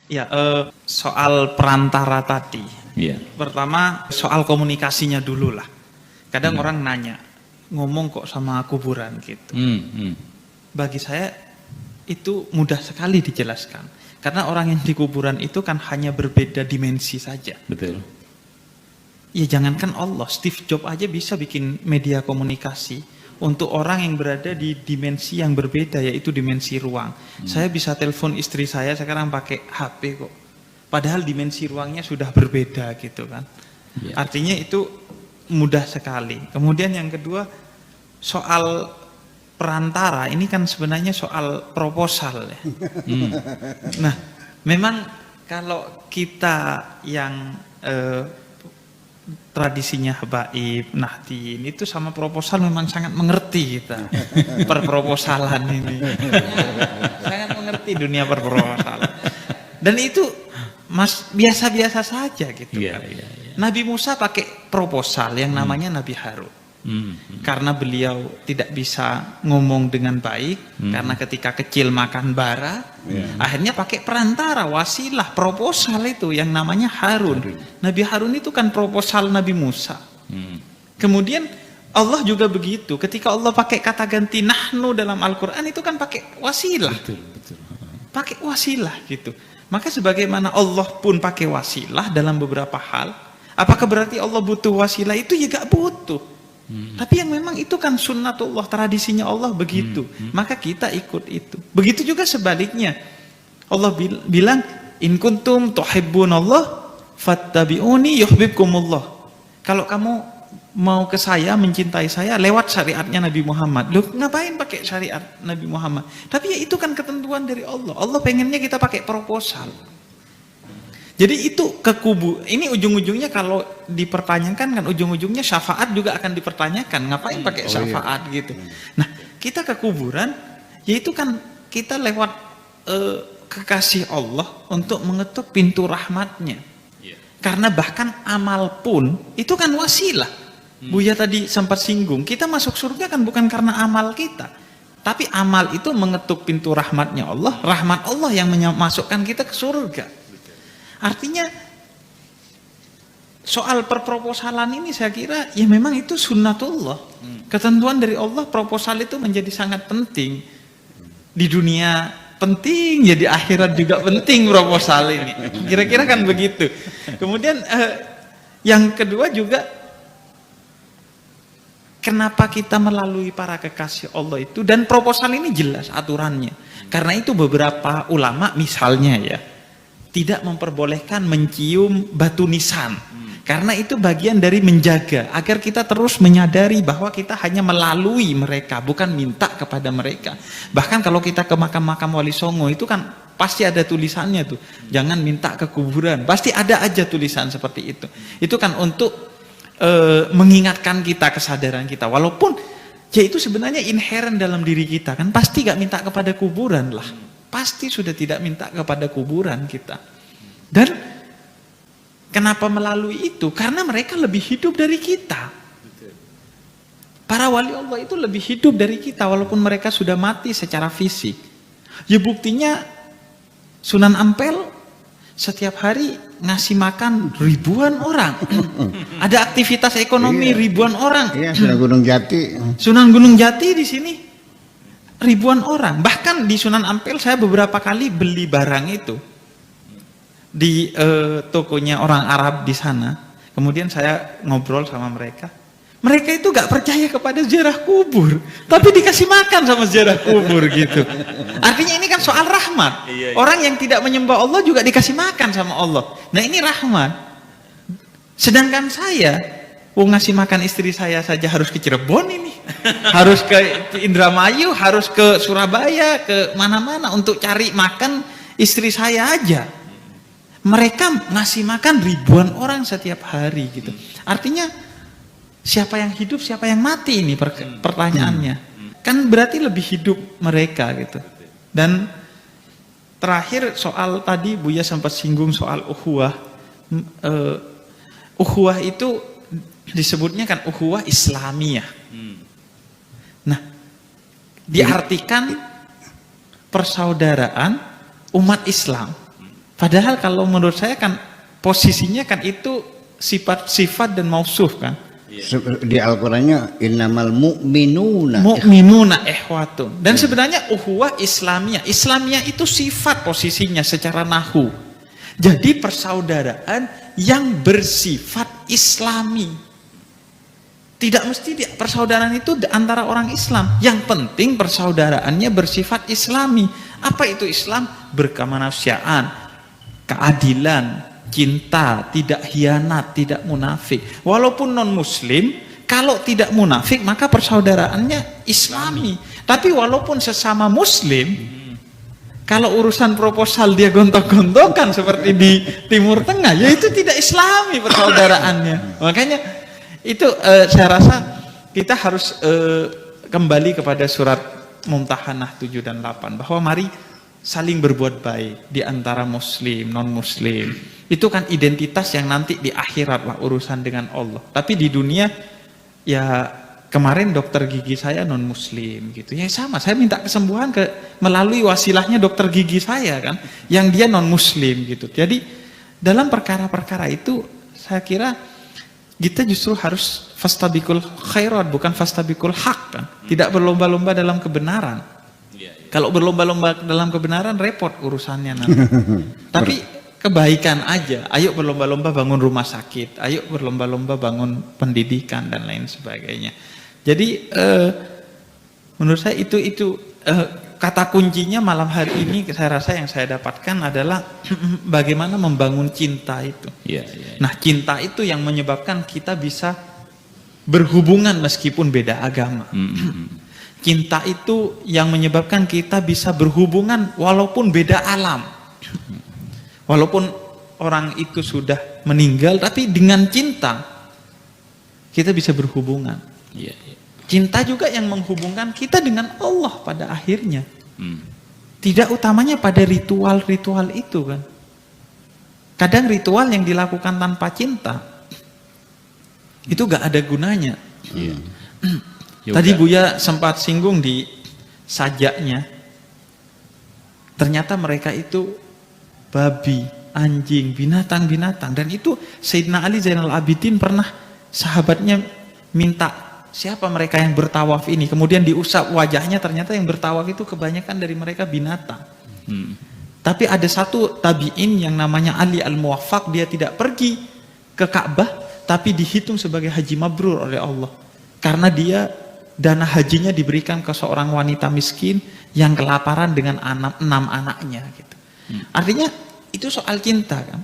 Ya, soal perantara tadi. Iya. Pertama, soal komunikasinya dulu lah. Kadang orang nanya, ngomong kok sama kuburan gitu. Bagi saya itu mudah sekali dijelaskan. Karena orang yang di kuburan itu kan hanya berbeda dimensi saja. Betul. Ya jangankan Allah, Steve Jobs aja bisa bikin media komunikasi untuk orang yang berada di dimensi yang berbeda, yaitu dimensi ruang. Saya bisa telepon istri saya sekarang pakai HP kok. Padahal dimensi ruangnya sudah berbeda gitu kan. Ya. Artinya itu mudah sekali. Kemudian yang kedua, soal perantara, ini kan sebenarnya soal proposal ya. Nah, memang kalau kita yang tradisinya habaib, nahdien itu sama proposal memang sangat mengerti kita. Perproposalan ini. Sangat mengerti dunia perproposalan. Dan itu biasa-biasa saja gitu kan. Nabi Musa pakai proposal yang namanya Nabi Harun. Karena beliau tidak bisa ngomong dengan baik, karena ketika kecil makan bara, akhirnya pakai perantara, wasilah, proposal itu yang namanya Harun. Nabi Harun itu kan proposal Nabi Musa. Kemudian Allah juga begitu, ketika Allah pakai kata ganti nahnu dalam Al-Quran itu kan pakai wasilah. Pakai wasilah gitu. Maka sebagaimana Allah pun pakai wasilah dalam beberapa hal, apakah berarti Allah butuh wasilah? Itu ya gak butuh. Tapi yang memang itu kan sunnatullah, tradisinya Allah begitu. Maka kita ikut itu. Begitu juga sebaliknya. Allah bilang, in kuntum tuhibbunallah fattabi'uni yuhibbukumullah. Kalau kamu mau ke saya, mencintai saya, lewat syariatnya Nabi Muhammad. Loh, ngapain pakai syariat Nabi Muhammad? Tapi ya itu kan ketentuan dari Allah. Allah pengennya kita pakai proposal. Jadi itu ke kubu. Ini ujung-ujungnya kalau dipertanyakan kan ujung-ujungnya syafaat juga akan dipertanyakan. Ngapain pakai syafaat gitu. Nah, kita ke kuburan, yaitu kan kita lewat kekasih Allah untuk mengetuk pintu rahmatnya. Karena bahkan amal pun itu kan wasilah. Buya tadi sempat singgung, kita masuk surga kan bukan karena amal kita. Tapi amal itu mengetuk pintu rahmatnya Allah. Rahmat Allah yang memasukkan kita ke surga. Artinya soal perproposalan ini saya kira ya memang itu sunnatullah. Ketentuan dari Allah, proposal itu menjadi sangat penting. Di dunia penting, jadi akhirat juga penting proposal ini. Kira-kira kan begitu. Kemudian yang kedua juga, kenapa kita melalui para kekasih Allah itu, dan proposal ini jelas aturannya. Karena itu beberapa ulama misalnya ya, tidak memperbolehkan mencium batu nisan. Karena itu bagian dari menjaga agar kita terus menyadari bahwa kita hanya melalui mereka, bukan minta kepada mereka. Bahkan kalau kita ke makam-makam Wali Songo itu kan pasti ada tulisannya tuh, jangan minta ke kuburan. Pasti ada aja tulisan seperti itu. Itu kan untuk mengingatkan kita, kesadaran kita. Walaupun ya itu sebenarnya inherent dalam diri kita kan, pasti gak minta kepada kuburan lah. Pasti sudah tidak minta kepada kuburan kita. Dan kenapa melalui itu? Karena mereka lebih hidup dari kita. Para wali Allah itu lebih hidup dari kita walaupun mereka sudah mati secara fisik. Ya buktinya Sunan Ampel setiap hari ngasih makan ribuan orang. Ada aktivitas ekonomi ribuan orang. Iya, Sunan Gunung Jati. Sunan Gunung Jati di sini ribuan orang. Bahkan di Sunan Ampel saya beberapa kali beli barang itu di tokonya orang Arab di sana. Kemudian saya ngobrol sama mereka. Mereka itu gak percaya kepada ziarah kubur, tapi dikasih makan sama ziarah kubur gitu. Artinya ini kan soal rahmat. Orang yang tidak menyembah Allah juga dikasih makan sama Allah. Nah ini rahmat. Sedangkan saya ngasih makan istri saya saja harus ke Cirebon ini. Harus ke Indramayu, harus ke Surabaya, ke mana-mana untuk cari makan istri saya aja. Mereka ngasih makan ribuan orang setiap hari gitu. Artinya siapa yang hidup, siapa yang mati ini pertanyaannya. Kan berarti lebih hidup mereka gitu. Dan terakhir soal tadi Buya sempat singgung soal ukhuwah. Ukhuwah itu disebutnya kan ukhuwah Islamiyah. Nah, diartikan persaudaraan umat Islam. Padahal kalau menurut saya kan posisinya kan itu sifat dan mausuf kan. Di Al-Qur'annya innamal mu'minuna ikhwatun. Dan sebenarnya ukhuwah Islamiyah. Islamiyah itu sifat posisinya secara nahwu. Jadi persaudaraan yang bersifat Islami. Tidak mesti persaudaraan itu antara orang Islam. Yang penting persaudaraannya bersifat Islami. Apa itu Islam? Berkemanusiaan, keadilan, cinta, tidak hianat, tidak munafik. Walaupun non muslim, kalau tidak munafik maka persaudaraannya Islami. Tapi walaupun sesama muslim, kalau urusan proposal dia gontok-gontokan seperti di Timur Tengah, ya itu tidak Islami persaudaraannya. Makanya itu saya rasa kita harus kembali kepada surat Mumtahanah 7 dan 8 bahwa mari saling berbuat baik di antara muslim, non muslim. Itu kan identitas yang nanti di akhirat lah urusan dengan Allah. Tapi di dunia ya kemarin dokter gigi saya non muslim gitu. Ya sama, saya minta kesembuhan melalui wasilahnya dokter gigi saya kan yang dia non muslim gitu. Jadi dalam perkara-perkara itu saya kira kita justru harus fastabikul khairat bukan fastabikul haq kan. Tidak berlomba-lomba dalam kebenaran. Kalau berlomba-lomba dalam kebenaran repot urusannya nanti. Tapi kebaikan aja. Ayo berlomba-lomba bangun rumah sakit. Ayo berlomba-lomba bangun pendidikan dan lain sebagainya. Jadi menurut saya itu kata kuncinya malam hari ini saya rasa yang saya dapatkan adalah bagaimana membangun cinta itu. Nah cinta itu yang menyebabkan kita bisa berhubungan meskipun beda agama. Cinta itu yang menyebabkan kita bisa berhubungan walaupun beda alam. Walaupun orang itu sudah meninggal, tapi dengan cinta kita bisa berhubungan. Cinta juga yang menghubungkan kita dengan Allah pada akhirnya. Tidak utamanya pada ritual-ritual itu kan. Kadang ritual yang dilakukan tanpa cinta itu gak ada gunanya. Tadi Buya sempat singgung di sajaknya. Ternyata mereka itu babi, anjing, binatang-binatang. Dan itu Sayyidina Ali Zainal Abidin pernah sahabatnya minta siapa mereka yang bertawaf ini. Kemudian diusap wajahnya, ternyata yang bertawaf itu kebanyakan dari mereka binatang. Tapi ada satu tabi'in yang namanya Ali Al-Muwaffaq, dia tidak pergi ke Ka'bah, tapi dihitung sebagai haji mabrur oleh Allah. Karena dia dana hajinya diberikan ke seorang wanita miskin yang kelaparan dengan 6 anaknya gitu. Artinya itu soal cinta kan.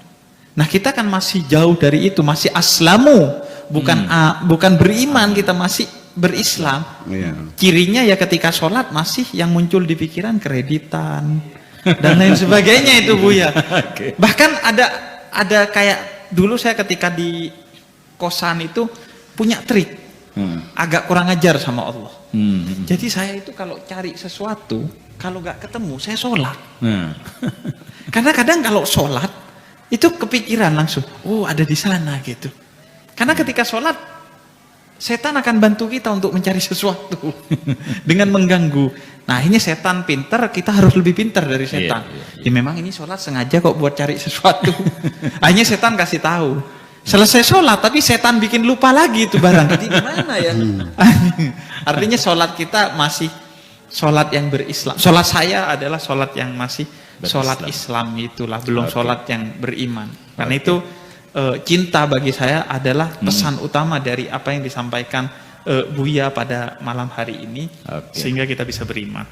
Nah kita kan masih jauh dari itu, masih aslamu, bukan beriman, kita masih berislam. Cirinya ya ketika sholat masih yang muncul di pikiran kreditan dan lain sebagainya itu Buya. Bahkan ada kayak dulu saya ketika di kosan itu punya trik. Agak kurang ajar sama Allah. Jadi saya itu kalau cari sesuatu, kalau gak ketemu saya sholat. Karena kadang kalau sholat itu kepikiran langsung, oh ada di sana gitu. Karena ketika sholat setan akan bantu kita untuk mencari sesuatu dengan mengganggu. Nah ini setan pinter, kita harus lebih pinter dari setan. Ya memang ini sholat sengaja kok buat cari sesuatu. Akhirnya setan kasih tahu. Selesai sholat tapi setan bikin lupa lagi itu barang. Jadi gimana ya? Artinya sholat kita masih sholat yang berislam. Sholat saya adalah sholat yang masih sholat Islam itulah, belum sholat yang beriman. Karena itu cinta bagi saya adalah pesan utama dari apa yang disampaikan Buya pada malam hari ini, sehingga kita bisa beriman.